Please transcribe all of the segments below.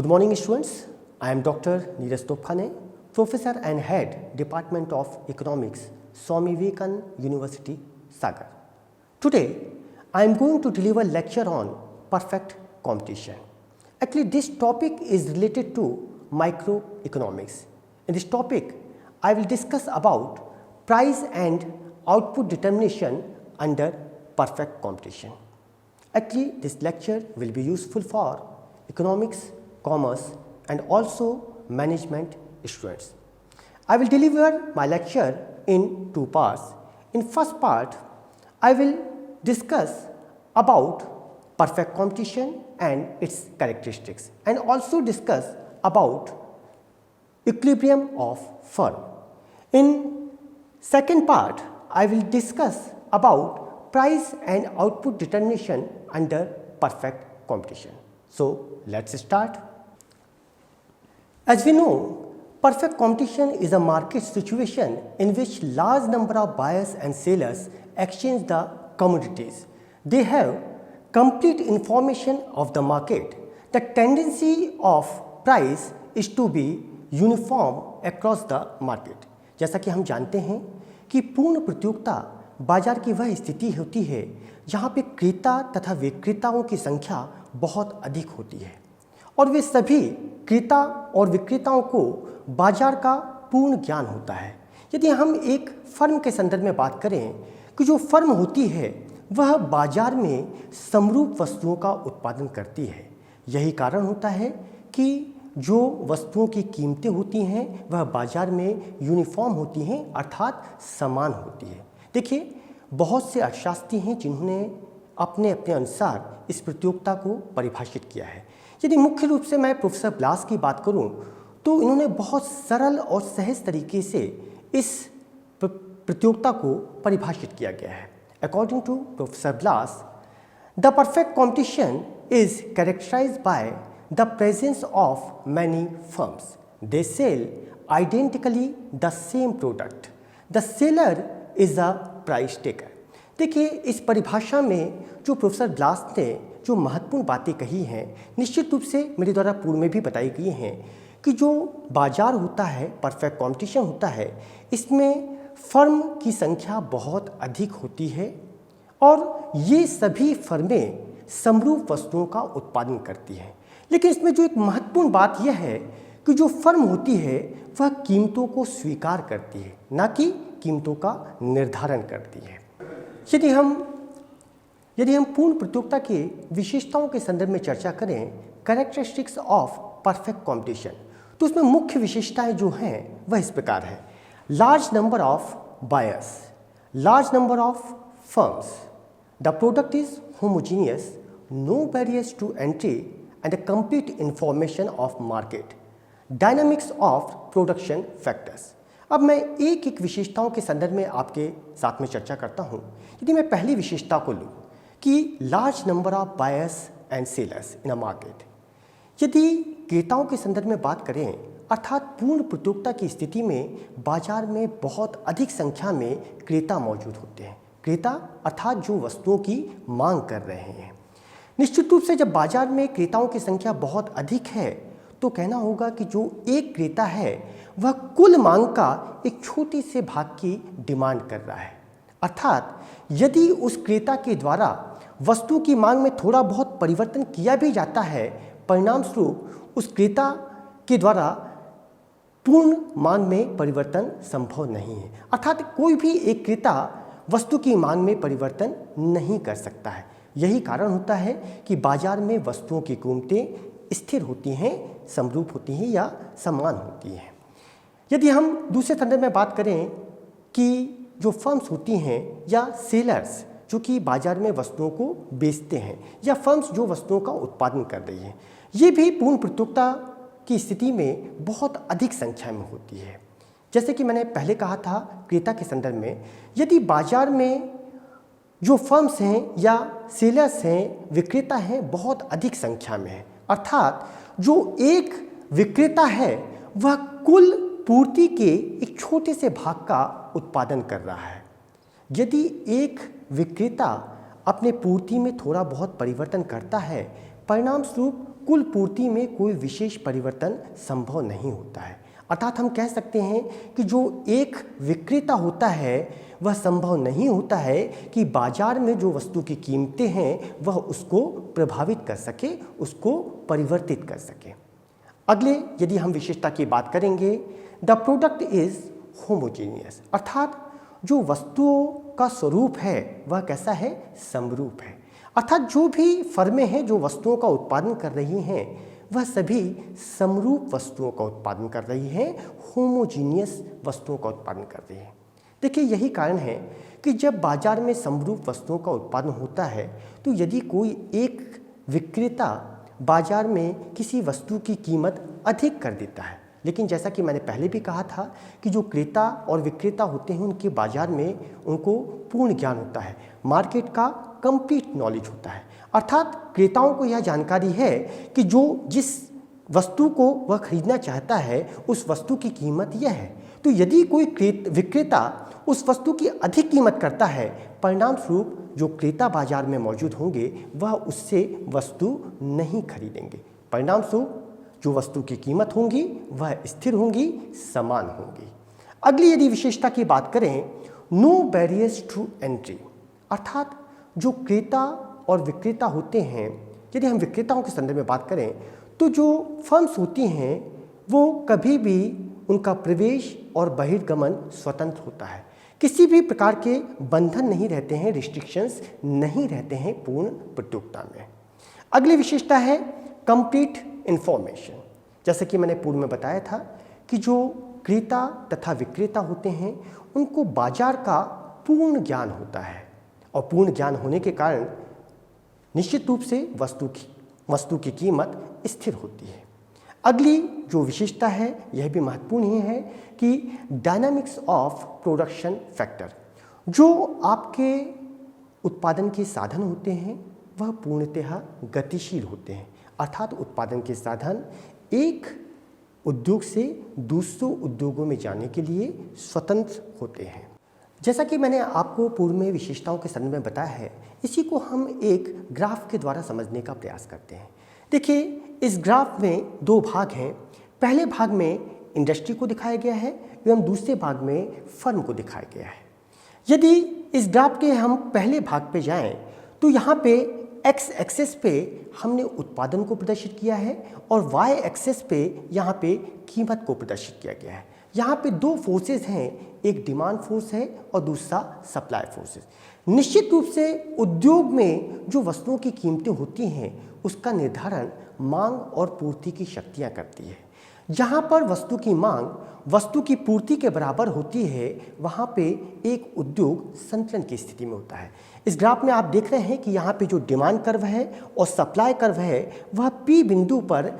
Good morning students, I am Dr. Neeraj Topkhane, Professor and Head Department of Economics, Swami Vivekananda University, Sagar. Today, I am going to deliver lecture on perfect competition. Actually, this topic is related to microeconomics. In this topic, I will discuss about price and output determination under perfect competition. Actually, this lecture will be useful for economics, commerce and also management students. I will deliver my lecture in two parts. In first part, I will discuss about perfect competition and its characteristics and also discuss about equilibrium of firm. In second part, I will discuss about price and output determination under perfect competition. So, let's start. As we know, perfect competition is a market situation in which large number of buyers and sellers exchange the commodities. They have complete information of the market. The tendency of price is to be uniform across the market. जैसा कि हम जानते हैं कि पूर्ण प्रतियोगिता बाजार की वह स्थिति होती है जहाँ पे क्रेता तथा विक्रेताओं की संख्या बहुत अधिक होती है और वे सभी क्रेता और विक्रेताओं को बाजार का पूर्ण ज्ञान होता है। यदि हम एक फर्म के संदर्भ में बात करें कि जो फर्म होती है वह बाजार में समरूप वस्तुओं का उत्पादन करती है। यही कारण होता है कि जो वस्तुओं की कीमतें होती हैं वह बाजार में यूनिफॉर्म होती हैं अर्थात समान होती है। देखिए, बहुत से अर्थशास्त्री हैं जिन्होंने अपने अपने अनुसार इस प्रतियोगिता को परिभाषित किया है। यदि मुख्य रूप से मैं प्रोफेसर ब्लास की बात करूं तो इन्होंने बहुत सरल और सहज तरीके से इस प्रतियोगिता को परिभाषित किया गया है। According to professor Blas, the perfect competition is characterised by the presence of many firms. They sell identically the same product. The seller is a price taker. देखिए, इस परिभाषा में जो प्रोफेसर ब्लास ने जो महत्वपूर्ण बातें कही हैं निश्चित रूप से मेरे द्वारा पूर्व में भी बताई गई हैं कि जो बाजार होता है, परफेक्ट कंपटीशन होता है, इसमें फर्म की संख्या बहुत अधिक होती है और ये सभी फर्में समरूप वस्तुओं का उत्पादन करती हैं। लेकिन इसमें जो एक महत्वपूर्ण बात यह है कि जो फर्म होती है वह कीमतों को स्वीकार करती है, ना कि कीमतों का निर्धारण करती है। यदि हम पूर्ण प्रतियोगिता के विशेषताओं के संदर्भ में चर्चा करें, कैरेक्टरिस्टिक्स ऑफ परफेक्ट कंपटीशन, तो उसमें मुख्य विशेषताएं जो हैं वह इस प्रकार है। Large number of buyers, large number of firms, the product is homogeneous, no barriers to entry and the complete information of market, dynamics of production factors. अब मैं एक एक विशेषताओं के संदर्भ में आपके साथ में चर्चा करता हूँ। यदि मैं पहली विशेषता को लूँ कि large number of buyers and sellers in a market, यदि क्रेताओं के संदर्भ में बात करें अर्थात पूर्ण प्रतियोगिता की स्थिति में बाजार में बहुत अधिक संख्या में क्रेता मौजूद होते हैं। क्रेता अर्थात जो वस्तुओं की मांग कर रहे हैं। निश्चित रूप से जब बाजार में क्रेताओं की संख्या बहुत अधिक है तो कहना होगा कि जो एक क्रेता है वह कुल मांग का एक छोटे से भाग की डिमांड कर रहा है। अर्थात यदि उस क्रेता के द्वारा वस्तु की मांग में थोड़ा बहुत परिवर्तन किया भी जाता है, परिणाम स्वरूप उस क्रेता के द्वारा पूर्ण मांग में परिवर्तन संभव नहीं है। अर्थात कोई भी एक क्रेता वस्तु की मांग में परिवर्तन नहीं कर सकता है। यही कारण होता है कि बाजार में वस्तुओं की कीमतें स्थिर होती हैं, समरूप होती हैं या समान होती हैं। यदि हम दूसरे संदर्भ में बात करें कि जो फर्म्स होती हैं या सेलर्स जो कि बाजार में वस्तुओं को बेचते हैं या फर्म्स जो वस्तुओं का उत्पादन कर रही हैं, ये भी पूर्ण प्रतियोगिता की स्थिति में बहुत अधिक संख्या में होती है। जैसे कि मैंने पहले कहा था क्रेता के संदर्भ में, यदि बाजार में जो फर्म्स हैं या सेलर्स हैं, विक्रेता हैं, बहुत अधिक संख्या में है, अर्थात जो एक विक्रेता है वह कुल पूर्ति के एक छोटे से भाग का उत्पादन कर रहा है। यदि एक विक्रेता अपने पूर्ति में थोड़ा बहुत परिवर्तन करता है, परिणाम स्वरूप कुल पूर्ति में कोई विशेष परिवर्तन संभव नहीं होता है। अर्थात हम कह सकते हैं कि जो एक विक्रेता होता है वह संभव नहीं होता है कि बाजार में जो वस्तु की कीमतें हैं वह उसको प्रभावित कर सके, उसको परिवर्तित कर सके। अगले यदि हम विशेषता की बात करेंगे, द प्रोडक्ट इज होमोजीनियस, अर्थात जो वस्तुओं का स्वरूप है वह कैसा है, समरूप है। अर्थात जो भी फर्में हैं जो वस्तुओं का उत्पादन कर रही हैं वह सभी समरूप वस्तुओं का उत्पादन कर रही हैं, होमोजीनियस वस्तुओं का उत्पादन कर रही हैं। देखिए यही कारण है कि जब बाजार में समरूप वस्तुओं का उत्पादन होता है तो यदि कोई एक विक्रेता बाजार में किसी वस्तु की कीमत अधिक कर देता है, लेकिन जैसा कि मैंने पहले भी कहा था कि जो क्रेता और विक्रेता होते हैं उनके बाजार में उनको पूर्ण ज्ञान होता है, मार्केट का कंप्लीट नॉलेज होता है। अर्थात क्रेताओं को यह जानकारी है कि जो जिस वस्तु को वह खरीदना चाहता है उस वस्तु की कीमत यह है। तो यदि कोई विक्रेता उस वस्तु की अधिक कीमत करता है, परिणाम स्वरूप जो क्रेता बाजार में मौजूद होंगे वह उससे वस्तु नहीं खरीदेंगे। परिणाम स्वरूप जो वस्तु की कीमत होंगी वह स्थिर होंगी, समान होंगी। अगली यदि विशेषता की बात करें, नो बैरियर्स टू एंट्री, अर्थात जो क्रेता और विक्रेता होते हैं, यदि हम विक्रेताओं के संदर्भ में बात करें तो जो फर्म्स होती हैं वो कभी भी उनका प्रवेश और बहिर्गमन स्वतंत्र होता है, किसी भी प्रकार के बंधन नहीं रहते हैं, रिस्ट्रिक्शंस नहीं रहते हैं पूर्ण प्रतियोगिता में। अगली विशेषता है कंप्लीट इंफॉर्मेशन। जैसे कि मैंने पूर्व में बताया था कि जो क्रेता तथा विक्रेता होते हैं उनको बाजार का पूर्ण ज्ञान होता है और पूर्ण ज्ञान होने के कारण निश्चित रूप से वस्तु की कीमत स्थिर होती है। अगली जो विशेषता है यह भी महत्वपूर्ण ही है कि डायनामिक्स ऑफ प्रोडक्शन फैक्टर, जो आपके उत्पादन के साधन होते हैं वह पूर्णतः गतिशील होते हैं। अर्थात उत्पादन के साधन एक उद्योग से दूसरे उद्योगों में जाने के लिए स्वतंत्र होते हैं। जैसा कि मैंने आपको पूर्व में विशेषताओं के संदर्भ में बताया है, इसी को हम एक ग्राफ के द्वारा समझने का प्रयास करते हैं। देखिए इस ग्राफ में दो भाग हैं। पहले भाग में इंडस्ट्री को दिखाया गया है एवं दूसरे भाग में फर्म को दिखाया गया है। यदि इस ग्राफ के हम पहले भाग पे जाएं तो यहाँ पे एक्स एक्सेस पे हमने उत्पादन को प्रदर्शित किया है और वाई एक्सेस पे यहाँ पे कीमत को प्रदर्शित किया गया है। यहाँ पे दो फोर्सेस हैं, एक डिमांड फोर्स है और दूसरा सप्लाई फोर्स है। निश्चित रूप से उद्योग में जो वस्तुओं की कीमतें होती हैं उसका निर्धारण मांग और पूर्ति की शक्तियाँ करती है। जहाँ पर वस्तु की मांग वस्तु की पूर्ति के बराबर होती है वहाँ पे एक उद्योग संतुलन की स्थिति में होता है। इस ग्राफ में आप देख रहे हैं कि यहाँ पे जो डिमांड कर्व है और सप्लाई कर्व है वह P बिंदु पर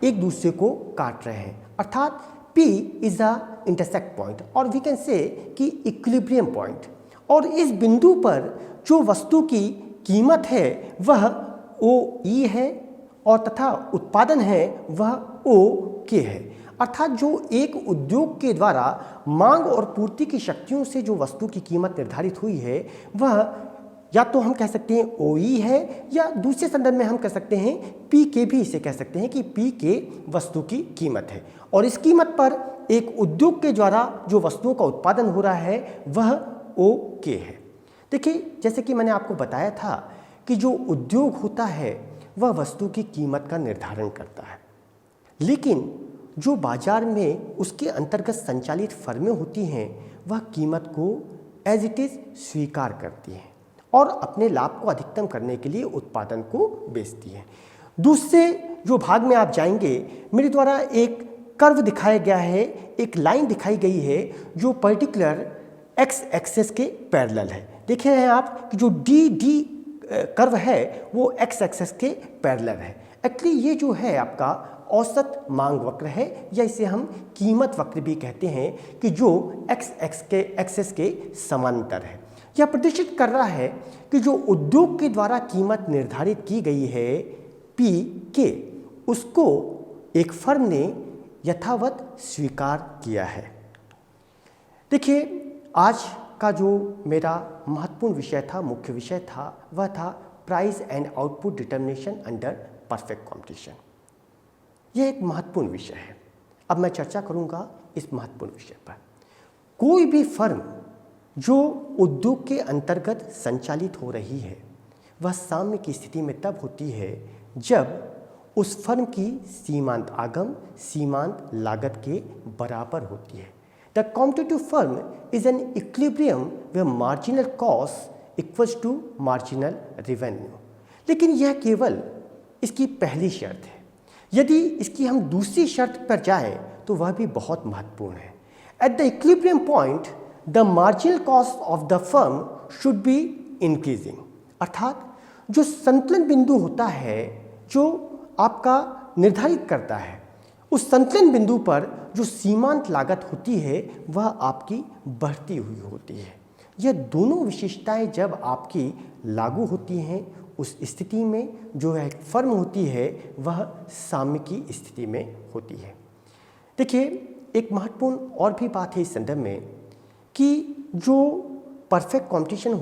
एक दूसरे को काट रहे हैं, अर्थात P is a intersect point और वी कैन से कि इक्विलिब्रियम पॉइंट। और इस बिंदु पर जो वस्तु की कीमत है वह OE है और तथा उत्पादन है वह OK है। अर्थात जो एक उद्योग के द्वारा मांग और पूर्ति की शक्तियों से जो वस्तु की कीमत निर्धारित हुई है वह या तो हम कह सकते हैं OE है या दूसरे संदर्भ में हम कह सकते हैं PK भी इसे कह सकते हैं कि PK वस्तु की कीमत है। और इस कीमत पर एक उद्योग के द्वारा जो वस्तुओं का उत्पादन हो रहा है वह OK है। देखिए जैसे कि मैंने आपको बताया था कि जो उद्योग होता है वह वस्तु की कीमत का निर्धारण करता है, लेकिन जो बाजार में उसके अंतर्गत संचालित फर्में होती हैं वह कीमत को एज इट इज़ स्वीकार करती हैं और अपने लाभ को अधिकतम करने के लिए उत्पादन को बेचती हैं। दूसरे जो भाग में आप जाएंगे, मेरे द्वारा एक कर्व दिखाया गया है, एक लाइन दिखाई गई है जो पर्टिकुलर एक्स एक्सेस के पैरेलल है। देख रहे हैं आप कि जो डी कर्व है वो एक्स एक्सेस के पैरेलल है। एक्चुअली ये जो है आपका औसत मांग वक्र है या इसे हम कीमत वक्र भी कहते हैं कि जो एक्स एक्सेस के समांतर है। यह प्रदर्शित कर रहा है कि जो उद्योग के द्वारा कीमत निर्धारित की गई है PK, उसको एक फर्म ने यथावत स्वीकार किया है। देखिए आज का जो मेरा महत्वपूर्ण विषय था, मुख्य विषय था, वह था price and output determination under perfect competition. यह एक महत्वपूर्ण विषय है। अब मैं चर्चा करूंगा इस महत्वपूर्ण विषय पर। कोई भी फर्म जो उद्योग के अंतर्गत संचालित हो रही है वह साम्य की स्थिति में तब होती है जब उस फर्म की सीमांत आगम सीमांत लागत के बराबर होती है। The competitive firm is an equilibrium where marginal cost equals to marginal revenue. लेकिन यह केवल इसकी पहली शर्त है। यदि इसकी हम दूसरी शर्त पर जाएं तो वह भी बहुत महत्वपूर्ण है। At the equilibrium point the marginal cost of the firm should be increasing. अर्थात जो संतुलन बिंदु होता है जो आपका निर्धारित करता है, उस संतुलन बिंदु पर जो सीमांत लागत होती है वह आपकी बढ़ती हुई होती है। यह दोनों विशेषताएं जब आपकी लागू होती हैं उस स्थिति में जो एक फर्म होती है वह साम्य की स्थिति में होती है। देखिए, एक महत्वपूर्ण और भी बात है इस संदर्भ में कि जो परफेक्ट कंपटीशन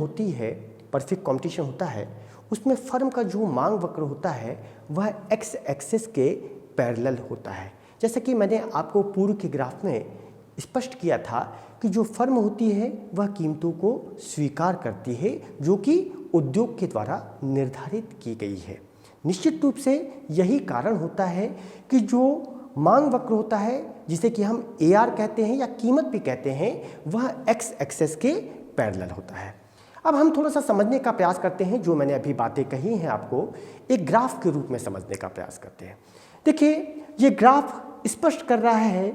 होता है उसमें फर्म का जो मांग वक्र होता है वह एक्स एक्सिस के पैरेलल होता है। जैसा कि मैंने आपको पूर्व के ग्राफ में स्पष्ट किया था कि जो फर्म होती है वह कीमतों को स्वीकार करती है जो कि उद्योग के द्वारा निर्धारित की गई है। निश्चित रूप से यही कारण होता है कि जो मांग वक्र होता है जिसे कि हम AR कहते हैं या कीमत भी कहते हैं वह एक्स एक्सिस के पैरेलल होता है। अब हम थोड़ा सा समझने का प्रयास करते हैं, जो मैंने अभी बातें कही हैं आपको एक ग्राफ के रूप में समझने का प्रयास करते हैं। देखिए, ये ग्राफ स्पष्ट कर रहा है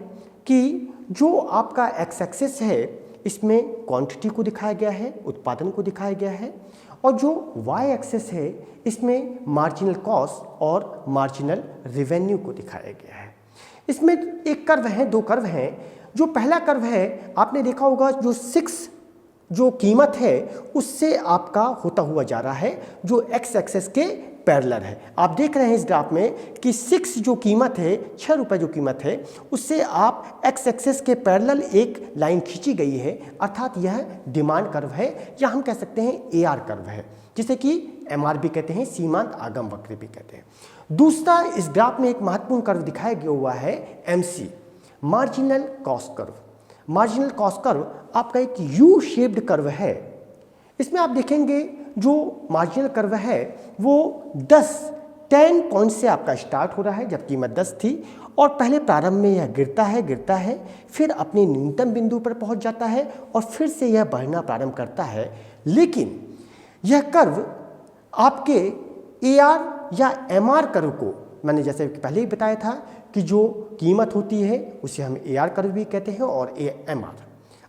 कि जो आपका एक्स एक्सिस है इसमें क्वांटिटी को दिखाया गया है, उत्पादन को दिखाया गया है, और जो वाई एक्सिस है इसमें मार्जिनल कॉस्ट और मार्जिनल रेवेन्यू को दिखाया गया है। इसमें एक कर्व है, दो कर्व हैं। जो पहला कर्व है आपने देखा होगा जो 6 जो कीमत है उससे आपका होता हुआ जा रहा है जो एक्स एक्सिस के पैरेलल है। आप देख रहे हैं इस ग्राफ में कि 6 जो कीमत है, 6 रुपये जो कीमत है उससे आप एक्स एक्सिस के पैरेलल एक लाइन खींची गई है, अर्थात यह डिमांड कर्व है या हम कह सकते हैं AR कर्व है, जिसे कि MR भी कहते हैं, सीमांत आगम वक्र भी कहते हैं। दूसरा इस ग्राफ में एक महत्वपूर्ण कर्व दिखाया गया हुआ है MC, marginal cost curve. Marginal cost curve आपका एक U शेप्ड कर्व है। इसमें आप देखेंगे जो मार्जिनल कर्व है वो 10 पॉइंट से आपका स्टार्ट हो रहा है जब कीमत 10 थी, और पहले प्रारंभ में यह गिरता है, फिर अपने न्यूनतम बिंदु पर पहुंच जाता है और फिर से यह बढ़ना प्रारंभ करता है। लेकिन यह कर्व आपके AR या MR कर्व को, मैंने जैसे पहले ही बताया था कि जो कीमत होती है उसे हम AR कर्व भी कहते हैं और MR,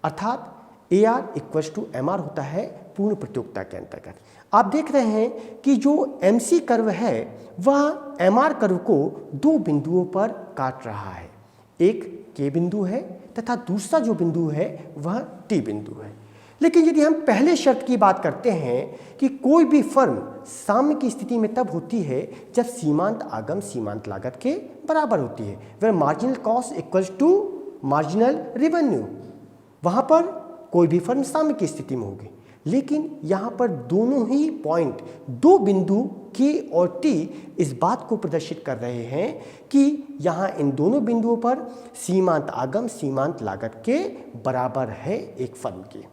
अर्थात AR इक्वल्स टू MR होता है पूर्ण प्रतियोगिता के अंतर्गत। आप देख रहे हैं कि जो MC कर्व है वह MR कर्व को 2 बिंदुओं पर काट रहा है। एक K बिंदु है तथा दूसरा जो बिंदु है वह T बिंदु है। लेकिन यदि हम पहले शर्त की बात करते हैं कि कोई भी फर्म साम्य की स्थिति में तब होती है जब सीमांत आगम सीमांत लागत के बराबर होती है, वह marginal cost equals to marginal revenue, वहाँ पर कोई भी फर्म साम्य की स्थिति में होगी। लेकिन यहाँ पर दोनों ही पॉइंट, 2 बिंदु K और T इस बात को प्रदर्शित कर रहे हैं कि यहाँ इन दोनों बिंदुओं पर सीमांत आगम सीमांत लागत के बराबर है एक फर्म की।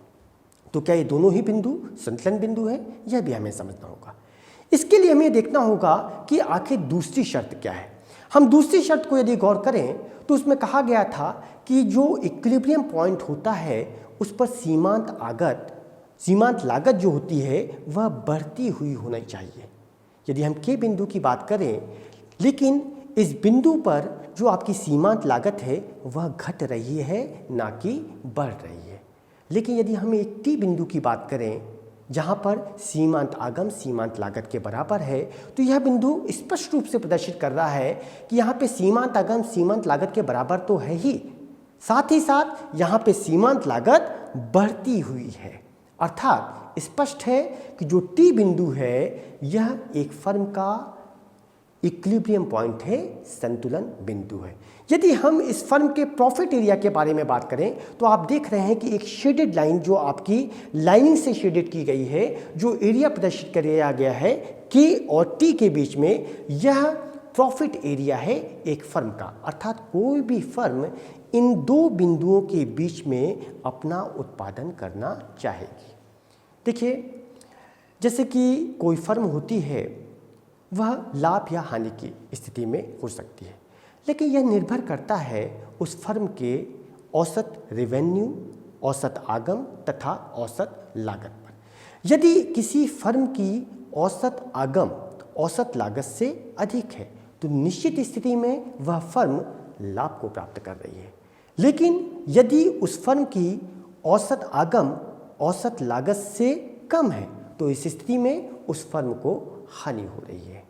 तो क्या ये दोनों ही बिंदु संतुलन बिंदु है, यह भी हमें समझना होगा। इसके लिए हमें देखना होगा कि आखिर दूसरी शर्त क्या है। हम दूसरी शर्त को यदि गौर करें तो उसमें कहा गया था कि जो इक्विलिब्रियम पॉइंट होता है उस पर सीमांत लागत जो होती है वह बढ़ती हुई होनी चाहिए। यदि हम K बिंदु की बात करें, लेकिन इस बिंदु पर जो आपकी सीमांत लागत है वह घट रही है ना कि बढ़ रही है। लेकिन यदि हम एक T बिंदु की बात करें जहाँ पर सीमांत आगम सीमांत लागत के बराबर है, तो यह बिंदु स्पष्ट रूप से प्रदर्शित कर रहा है कि यहाँ पे सीमांत आगम सीमांत लागत के बराबर तो है ही, साथ ही साथ यहाँ पे सीमांत लागत बढ़ती हुई है। अर्थात स्पष्ट है कि जो T बिंदु है यह एक फर्म का इक्विलिब्रियम पॉइंट है, संतुलन बिंदु है। यदि हम इस फर्म के प्रॉफिट एरिया के बारे में बात करें तो आप देख रहे हैं कि एक शेडेड लाइन जो आपकी लाइनिंग से शेडेड की गई है, जो एरिया प्रदर्शित किया गया है K और T के बीच में, यह प्रॉफिट एरिया है एक फर्म का, अर्थात कोई भी फर्म इन दो बिंदुओं के बीच में अपना उत्पादन करना चाहेगी। देखिए, जैसे कि कोई फर्म होती है वह लाभ या हानि की स्थिति में हो सकती है, लेकिन यह निर्भर करता है उस फर्म के औसत रेवेन्यू, औसत आगम तथा औसत लागत पर। यदि किसी फर्म की औसत आगम औसत लागत से अधिक है तो निश्चित स्थिति में वह फर्म लाभ को प्राप्त कर रही है, लेकिन यदि उस फर्म की औसत आगम औसत लागत से कम है तो इस स्थिति में उस फर्म को हानि हो रही है।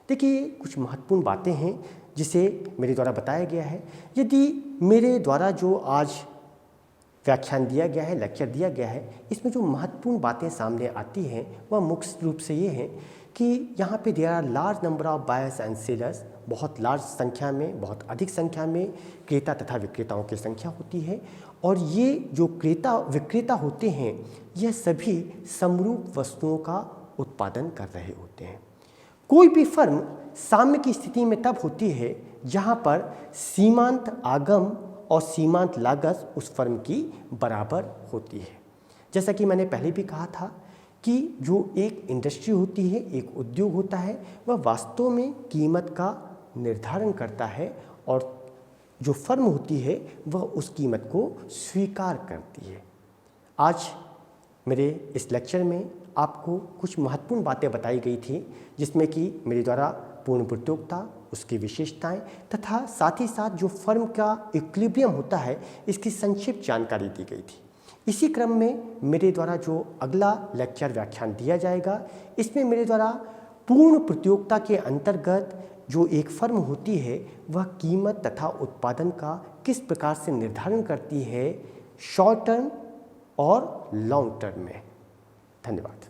देखिए, कुछ महत्वपूर्ण बातें हैं जिसे मेरे द्वारा बताया गया है। यदि मेरे द्वारा जो आज व्याख्यान दिया गया है, लेक्चर दिया गया है, इसमें जो महत्वपूर्ण बातें सामने आती हैं वह मुख्य रूप से ये हैं कि यहाँ पे there are large number of buyers and sellers, बहुत लार्ज संख्या में, बहुत अधिक संख्या में क्रेता तथा विक्रेताओं की संख्या होती है, और ये जो क्रेता विक्रेता होते हैं यह सभी समरूप वस्तुओं का उत्पादन कर रहे होते हैं। कोई भी फर्म साम्य की स्थिति में तब होती है जहाँ पर सीमांत आगम और सीमांत लागत उस फर्म की बराबर होती है। जैसा कि मैंने पहले भी कहा था कि जो एक इंडस्ट्री होती है, एक उद्योग होता है, वह वास्तव में कीमत का निर्धारण करता है और जो फर्म होती है वह उस कीमत को स्वीकार करती है। आज मेरे इस लेक्चर में आपको कुछ महत्वपूर्ण बातें बताई गई थी, जिसमें कि मेरे द्वारा पूर्ण प्रतियोगिता, उसकी विशेषताएं तथा साथ ही साथ जो फर्म का इक्विलिब्रियम होता है इसकी संक्षिप्त जानकारी दी गई थी। इसी क्रम में मेरे द्वारा जो अगला लेक्चर व्याख्यान दिया जाएगा, इसमें मेरे द्वारा पूर्ण प्रतियोगिता के अंतर्गत जो एक फर्म होती है वह कीमत तथा उत्पादन का किस प्रकार से निर्धारण करती है शॉर्ट टर्म और लॉन्ग टर्म में। धन्यवाद।